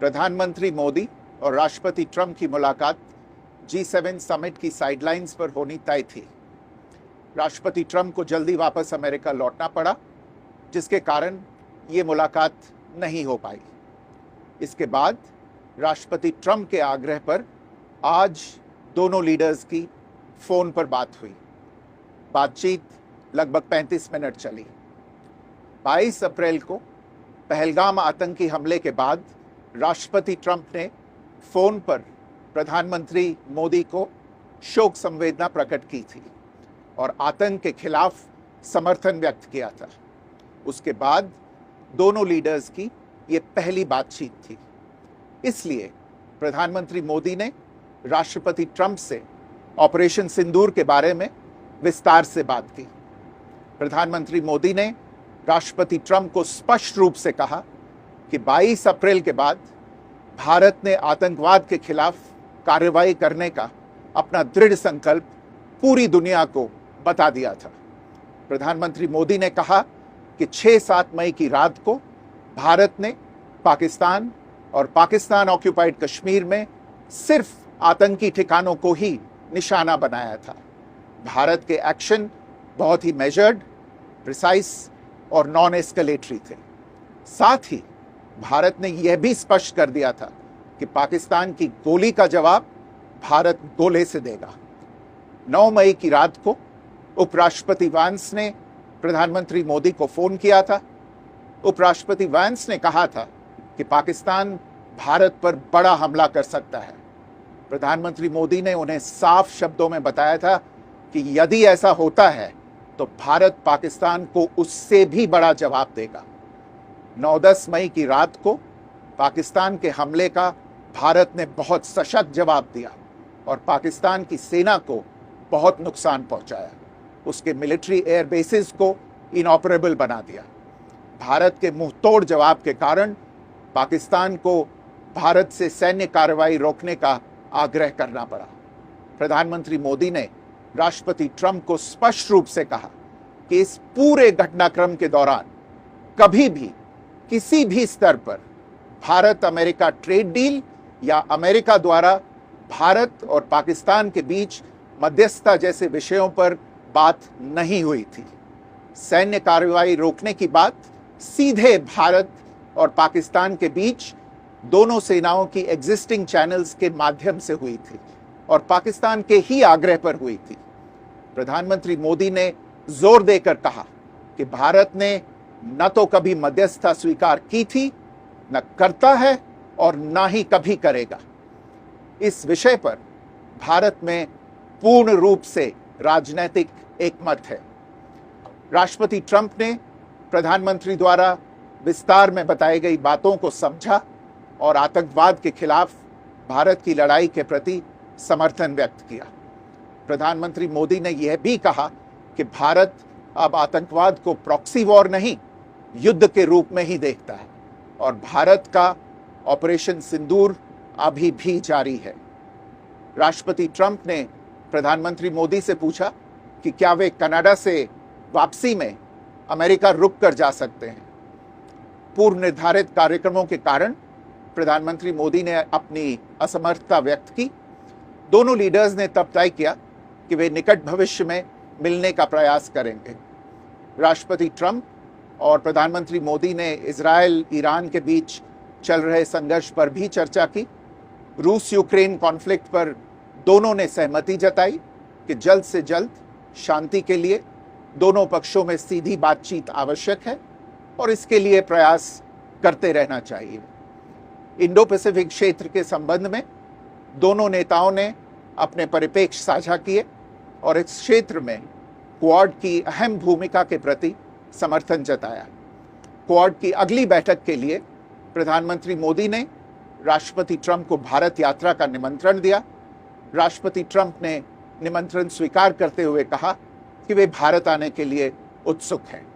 प्रधानमंत्री मोदी और राष्ट्रपति ट्रंप की मुलाकात G7 समिट की साइडलाइंस पर होनी तय थी। राष्ट्रपति ट्रंप को जल्दी वापस अमेरिका लौटना पड़ा, जिसके कारण ये मुलाकात नहीं हो पाई। इसके बाद राष्ट्रपति ट्रंप के आग्रह पर आज दोनों लीडर्स की फोन पर बात हुई। बातचीत लगभग 35 मिनट चली। 22 अप्रैल को पहलगाम आतंकी हमले के बाद राष्ट्रपति ट्रंप ने फोन पर प्रधानमंत्री मोदी को शोक संवेदना प्रकट की थी और आतंक के खिलाफ समर्थन व्यक्त किया था। उसके बाद दोनों लीडर्स की ये पहली बातचीत थी। इसलिए प्रधानमंत्री मोदी ने राष्ट्रपति ट्रंप से ऑपरेशन सिंदूर के बारे में विस्तार से बात की। प्रधानमंत्री मोदी ने राष्ट्रपति ट्रंप को स्पष्ट रूप से कहा कि 22 अप्रैल के बाद भारत ने आतंकवाद के खिलाफ कार्रवाई करने का अपना दृढ़ संकल्प पूरी दुनिया को बता दिया था। प्रधानमंत्री मोदी ने कहा कि 6-7 मई की रात को भारत ने पाकिस्तान और पाकिस्तान ऑक्यूपाइड कश्मीर में सिर्फ आतंकी ठिकानों को ही निशाना बनाया था। भारत के एक्शन बहुत ही मेजर्ड, प्रिसाइज और नॉन एस्केलेटरी थे। साथ ही भारत ने यह भी स्पष्ट कर दिया था कि पाकिस्तान की गोली का जवाब भारत गोले से देगा। 9 मई की रात को उपराष्ट्रपति वांस ने प्रधानमंत्री मोदी को फोन किया था। उपराष्ट्रपति वांस ने कहा था कि पाकिस्तान भारत पर बड़ा हमला कर सकता है। प्रधानमंत्री मोदी ने उन्हें साफ शब्दों में बताया था कि यदि ऐसा होता है तो भारत पाकिस्तान को उससे भी बड़ा जवाब देगा। 9-10 मई की रात को पाकिस्तान के हमले का भारत ने बहुत सशक्त जवाब दिया और पाकिस्तान की सेना को बहुत नुकसान पहुंचाया। उसके मिलिट्री एयर बेसिस को इनऑपरेबल बना दिया। भारत के मुंहतोड़ जवाब के कारण पाकिस्तान को भारत से सैन्य कार्रवाई रोकने का आग्रह करना पड़ा। प्रधानमंत्री मोदी ने राष्ट्रपति ट्रंप को स्पष्ट रूप से कहा कि इस पूरे घटनाक्रम के दौरान कभी भी किसी भी स्तर पर भारत अमेरिका ट्रेड डील या अमेरिका द्वारा भारत और पाकिस्तान के बीच मध्यस्थता जैसे विषयों पर बात नहीं हुई थी। सैन्य कार्रवाई रोकने की बात सीधे भारत और पाकिस्तान के बीच दोनों सेनाओं की एग्जिस्टिंग चैनल्स के माध्यम से हुई थी और पाकिस्तान के ही आग्रह पर हुई थी। प्रधानमंत्री मोदी ने जोर देकर कहा कि भारत ने न तो कभी मध्यस्थता स्वीकार की थी, न करता है और न ही कभी करेगा। इस विषय पर भारत में पूर्ण रूप से राजनीतिक एकमत है। राष्ट्रपति ट्रंप ने प्रधानमंत्री द्वारा विस्तार में बताई गई बातों को समझा और आतंकवाद के खिलाफ भारत की लड़ाई के प्रति समर्थन व्यक्त किया। प्रधानमंत्री मोदी ने यह भी कहा कि भारत अब आतंकवाद को प्रॉक्सी वॉर नहीं, युद्ध के रूप में ही देखता है और भारत का ऑपरेशन सिंदूर अभी भी जारी है। राष्ट्रपति ट्रंप ने प्रधानमंत्री मोदी से पूछा कि क्या वे कनाडा से वापसी में अमेरिका रुक कर जा सकते हैं। पूर्व निर्धारित कार्यक्रमों के कारण प्रधानमंत्री मोदी ने अपनी असमर्थता व्यक्त की। दोनों लीडर्स ने तब तय किया कि वे निकट भविष्य में मिलने का प्रयास करेंगे। राष्ट्रपति ट्रंप और प्रधानमंत्री मोदी ने इजराइल ईरान के बीच चल रहे संघर्ष पर भी चर्चा की। रूस यूक्रेन कॉन्फ्लिक्ट पर दोनों ने सहमति जताई कि जल्द से जल्द शांति के लिए दोनों पक्षों में सीधी बातचीत आवश्यक है और इसके लिए प्रयास करते रहना चाहिए। इंडो पैसिफिक क्षेत्र के संबंध में दोनों नेताओं ने अपने परिप्रेक्ष्य साझा किए और इस क्षेत्र में क्वाड की अहम भूमिका के प्रति समर्थन जताया। क्वाड की अगली बैठक के लिए प्रधानमंत्री मोदी ने राष्ट्रपति ट्रंप को भारत यात्रा का निमंत्रण दिया। राष्ट्रपति ट्रंप ने निमंत्रण स्वीकार करते हुए कहा कि वे भारत आने के लिए उत्सुक हैं।